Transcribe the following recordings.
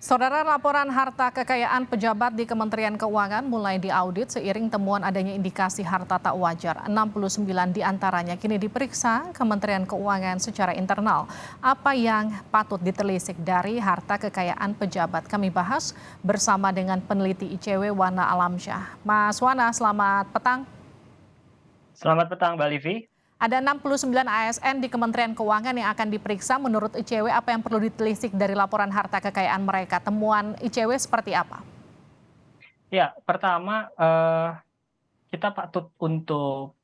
Saudara, laporan harta kekayaan pejabat di Kementerian Keuangan mulai diaudit seiring temuan adanya indikasi harta tak wajar. 69 diantaranya kini diperiksa Kementerian Keuangan secara internal. Apa yang patut ditelisik dari harta kekayaan pejabat? Kami bahas bersama dengan peneliti ICW Wana Alamsyah. Mas Wana, selamat petang. Selamat petang, Mbak Livi. Ada 69 ASN di Kementerian Keuangan yang akan diperiksa. Menurut ICW, apa yang perlu ditelisik dari laporan harta kekayaan mereka? Temuan ICW seperti apa? Ya, pertama kita patut untuk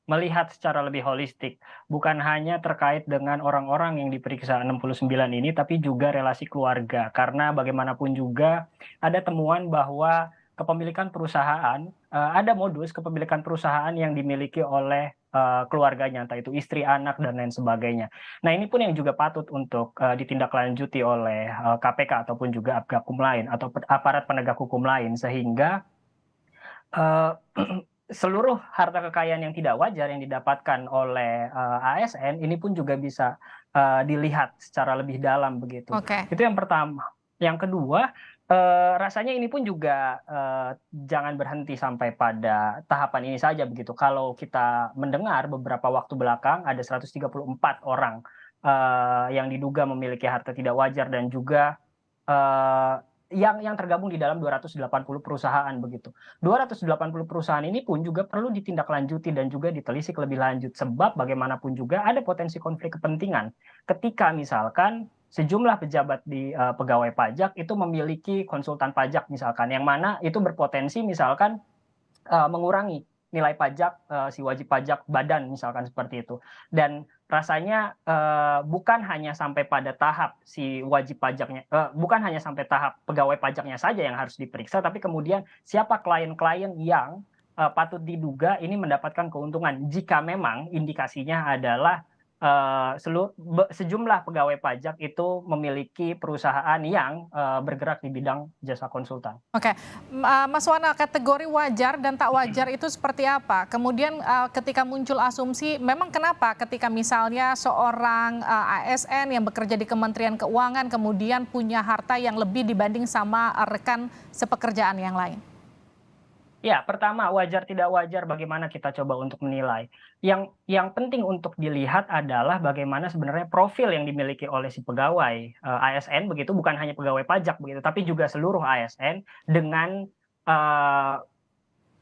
melihat secara lebih holistik, bukan hanya terkait dengan orang-orang yang diperiksa 69 ini, tapi juga relasi keluarga. Karena bagaimanapun juga ada temuan bahwa kepemilikan perusahaan, ada modus kepemilikan perusahaan yang dimiliki oleh keluarganya, entah itu istri, anak, dan lain sebagainya. Nah, ini pun yang juga patut untuk ditindaklanjuti oleh KPK ataupun juga Apgakum lain atau aparat penegak hukum lain, sehingga eh, seluruh harta kekayaan yang tidak wajar yang didapatkan oleh ASN ini pun juga bisa dilihat secara lebih dalam begitu. Oke. Itu yang pertama. Yang kedua, rasanya ini pun juga jangan berhenti sampai pada tahapan ini saja begitu. Kalau kita mendengar beberapa waktu belakang ada 134 orang yang diduga memiliki harta tidak wajar dan juga eh, yang tergabung di dalam 280 perusahaan begitu. 280 perusahaan ini pun juga perlu ditindaklanjuti dan juga ditelisik lebih lanjut, sebab bagaimanapun juga ada potensi konflik kepentingan ketika misalkan sejumlah pejabat di pegawai pajak itu memiliki konsultan pajak misalkan, yang mana itu berpotensi misalkan mengurangi nilai pajak si wajib pajak badan misalkan seperti itu. Dan rasanya bukan hanya sampai pada tahap si wajib pajaknya, bukan hanya sampai tahap pegawai pajaknya saja yang harus diperiksa, tapi kemudian siapa klien-klien yang patut diduga ini mendapatkan keuntungan jika memang indikasinya adalah sejumlah pegawai pajak itu memiliki perusahaan yang bergerak di bidang jasa konsultan. Oke, Mas Wana, kategori wajar dan tak wajar itu seperti apa? Kemudian ketika muncul asumsi, memang kenapa ketika misalnya seorang ASN yang bekerja di Kementerian Keuangan kemudian punya harta yang lebih dibanding sama rekan sepekerjaan yang lain? Ya, pertama wajar tidak wajar bagaimana kita coba untuk menilai. Yang penting untuk dilihat adalah bagaimana sebenarnya profil yang dimiliki oleh si pegawai ASN begitu, bukan hanya pegawai pajak begitu, tapi juga seluruh ASN dengan eh,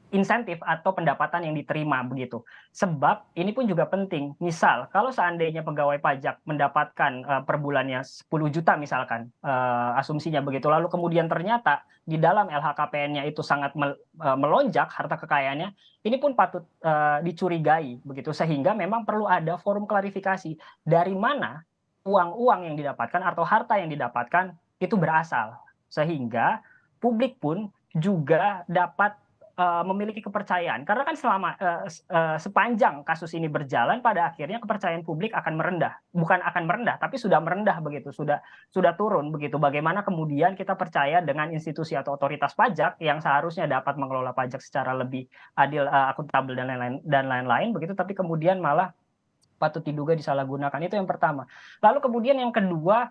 insentif atau pendapatan yang diterima begitu. Sebab ini pun juga penting. Misal kalau seandainya pegawai pajak mendapatkan per bulannya 10 juta misalkan, asumsinya begitu. Lalu kemudian ternyata di dalam LHKPN-nya itu sangat melonjak harta kekayaannya, ini pun patut dicurigai begitu, sehingga memang perlu ada forum klarifikasi dari mana uang-uang yang didapatkan atau harta yang didapatkan itu berasal, sehingga publik pun juga dapat memiliki kepercayaan, karena kan selama sepanjang kasus ini berjalan, pada akhirnya kepercayaan publik akan merendah, bukan akan merendah tapi sudah merendah begitu, sudah turun begitu. Bagaimana kemudian kita percaya dengan institusi atau otoritas pajak yang seharusnya dapat mengelola pajak secara lebih adil, akuntabel, dan lain-lain begitu, tapi kemudian malah patut diduga disalahgunakan. Itu yang pertama. Lalu kemudian yang kedua,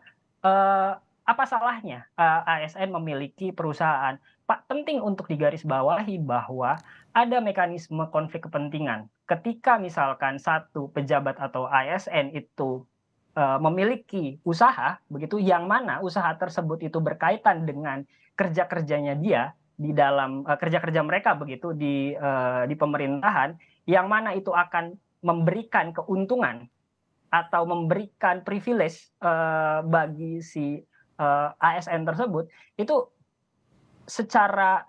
apa salahnya ASN memiliki perusahaan? Pak, penting untuk digarisbawahi bahwa ada mekanisme konflik kepentingan. Ketika misalkan satu pejabat atau ASN itu memiliki usaha begitu, yang mana usaha tersebut itu berkaitan dengan kerja-kerjanya dia di dalam kerja-kerja mereka begitu di pemerintahan, yang mana itu akan memberikan keuntungan atau memberikan privilege bagi si ASN tersebut, itu secara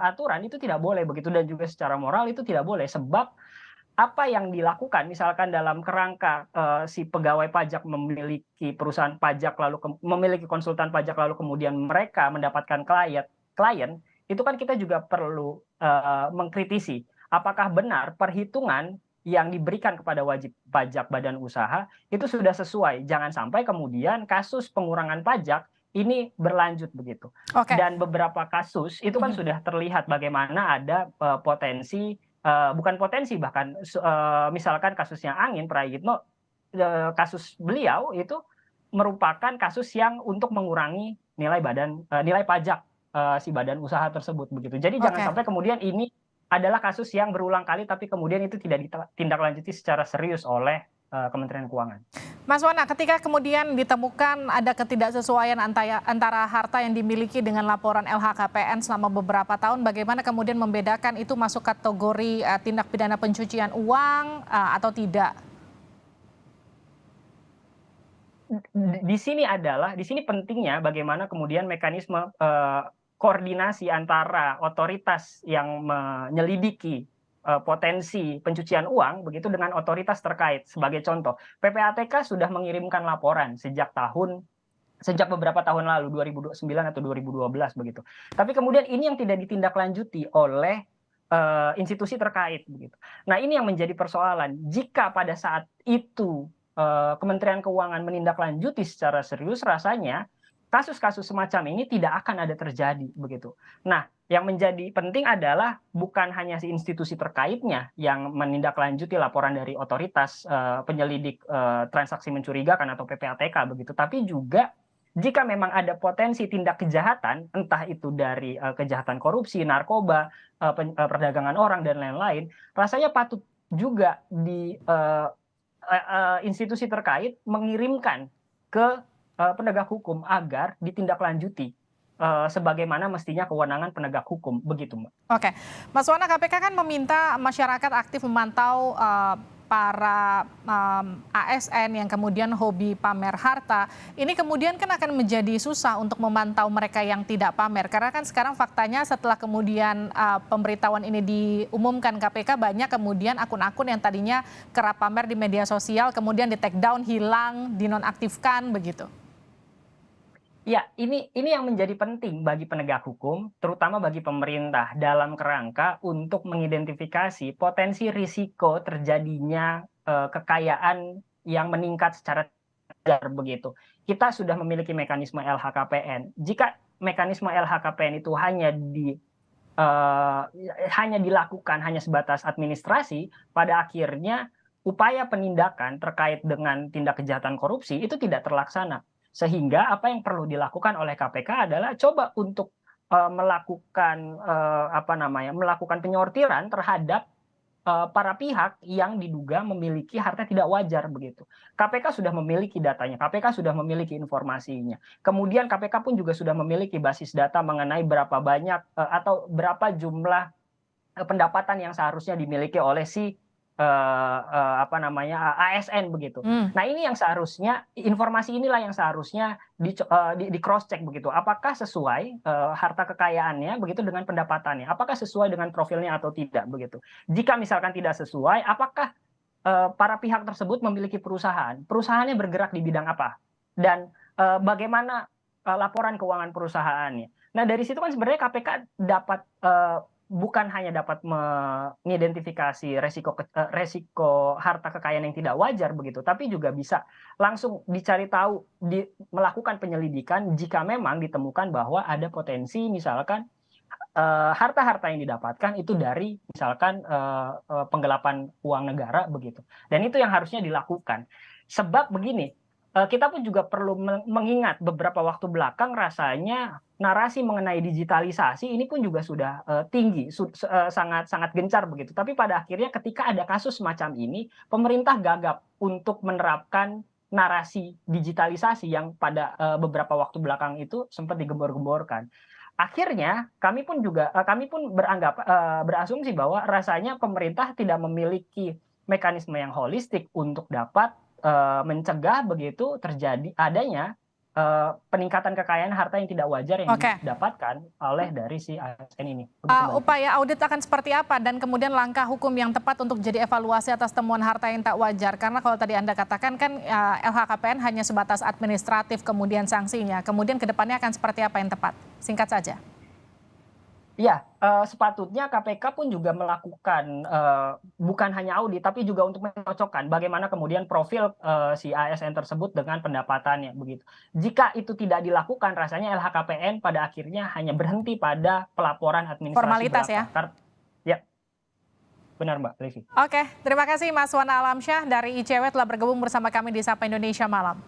aturan itu tidak boleh begitu, dan juga secara moral itu tidak boleh. Sebab apa yang dilakukan misalkan dalam kerangka si pegawai pajak memiliki perusahaan pajak, lalu memiliki konsultan pajak, lalu kemudian mereka mendapatkan klien itu kan kita juga perlu mengkritisi apakah benar perhitungan yang diberikan kepada wajib pajak badan usaha itu sudah sesuai. Jangan sampai kemudian kasus pengurangan pajak ini berlanjut begitu. Oke. Dan beberapa kasus itu kan sudah terlihat bagaimana ada potensi, bukan potensi bahkan, misalkan kasusnya Angin Prayitno, kasus beliau itu merupakan kasus yang untuk mengurangi nilai pajak si badan usaha tersebut begitu. Jadi jangan Oke. sampai kemudian ini adalah kasus yang berulang kali tapi kemudian itu tidak ditindaklanjuti secara serius oleh Kementerian Keuangan. Mas Wana, ketika kemudian ditemukan ada ketidaksesuaian antara harta yang dimiliki dengan laporan LHKPN selama beberapa tahun, bagaimana kemudian membedakan itu masuk kategori tindak pidana pencucian uang atau tidak? Di sini pentingnya bagaimana kemudian mekanisme koordinasi antara otoritas yang menyelidiki potensi pencucian uang begitu dengan otoritas terkait. Sebagai contoh, PPATK sudah mengirimkan laporan sejak beberapa tahun lalu, 2009 atau 2012 begitu. Tapi kemudian ini yang tidak ditindaklanjuti oleh institusi terkait begitu. Nah, ini yang menjadi persoalan. Jika pada saat itu Kementerian Keuangan menindaklanjuti secara serius, rasanya kasus-kasus semacam ini tidak akan ada terjadi begitu. Nah, yang menjadi penting adalah bukan hanya si institusi terkaitnya yang menindaklanjuti laporan dari otoritas penyelidik transaksi mencurigakan atau PPATK begitu, tapi juga jika memang ada potensi tindak kejahatan, entah itu dari kejahatan korupsi, narkoba, perdagangan orang dan lain-lain, rasanya patut juga di institusi terkait mengirimkan ke penegak hukum agar ditindaklanjuti sebagaimana mestinya kewenangan penegak hukum begitu, Mbak. Oke, Mas Wana, KPK kan meminta masyarakat aktif memantau para ASN yang kemudian hobi pamer harta. Ini kemudian kan akan menjadi susah untuk memantau mereka yang tidak pamer. Karena kan sekarang faktanya setelah kemudian pemberitahuan ini diumumkan KPK, banyak kemudian akun-akun yang tadinya kerap pamer di media sosial kemudian di take down, hilang, dinonaktifkan begitu. Ya, ini yang menjadi penting bagi penegak hukum, terutama bagi pemerintah dalam kerangka untuk mengidentifikasi potensi risiko terjadinya kekayaan yang meningkat secara wajar begitu. Kita sudah memiliki mekanisme LHKPN. Jika mekanisme LHKPN itu hanya dilakukan hanya sebatas administrasi, pada akhirnya upaya penindakan terkait dengan tindak kejahatan korupsi itu tidak terlaksana. Sehingga apa yang perlu dilakukan oleh KPK adalah coba untuk melakukan penyortiran terhadap para pihak yang diduga memiliki harta tidak wajar begitu. KPK sudah memiliki datanya, KPK sudah memiliki informasinya. Kemudian KPK pun juga sudah memiliki basis data mengenai berapa banyak atau berapa jumlah pendapatan yang seharusnya dimiliki oleh si ASN begitu. Nah, ini yang seharusnya informasi inilah yang seharusnya di cross check begitu. Apakah sesuai harta kekayaannya begitu dengan pendapatannya? Apakah sesuai dengan profilnya atau tidak begitu? Jika misalkan tidak sesuai, apakah para pihak tersebut memiliki perusahaan? Perusahaannya bergerak di bidang apa? Dan bagaimana laporan keuangan perusahaannya? Nah, dari situ kan sebenarnya KPK dapat bukan hanya dapat mengidentifikasi resiko harta kekayaan yang tidak wajar begitu, tapi juga bisa langsung dicari tahu, melakukan penyelidikan jika memang ditemukan bahwa ada potensi misalkan harta-harta yang didapatkan itu dari misalkan penggelapan uang negara begitu. Dan itu yang harusnya dilakukan. Sebab begini, kita pun juga perlu mengingat beberapa waktu belakang rasanya narasi mengenai digitalisasi ini pun juga sudah tinggi, sangat gencar begitu. Tapi pada akhirnya ketika ada kasus semacam ini, pemerintah gagap untuk menerapkan narasi digitalisasi yang pada beberapa waktu belakang itu sempat digembor-gemborkan. Akhirnya kami pun berasumsi bahwa rasanya pemerintah tidak memiliki mekanisme yang holistik untuk dapat mencegah begitu terjadi adanya peningkatan kekayaan harta yang tidak wajar yang didapatkan oleh dari si ASN ini. Upaya audit akan seperti apa dan kemudian langkah hukum yang tepat untuk jadi evaluasi atas temuan harta yang tak wajar? Karena kalau tadi Anda katakan kan LHKPN hanya sebatas administratif kemudian sanksinya. Kemudian ke depannya akan seperti apa yang tepat? Singkat saja. Ya, sepatutnya KPK pun juga melakukan bukan hanya audit, tapi juga untuk mencocokkan bagaimana kemudian profil si ASN tersebut dengan pendapatannya begitu. Jika itu tidak dilakukan, rasanya LHKPN pada akhirnya hanya berhenti pada pelaporan administrasi formalitas ya. Ya, benar Mbak Livi. Oke, terima kasih Mas Wana Alamsyah dari ICW telah bergabung bersama kami di Sapa Indonesia Malam.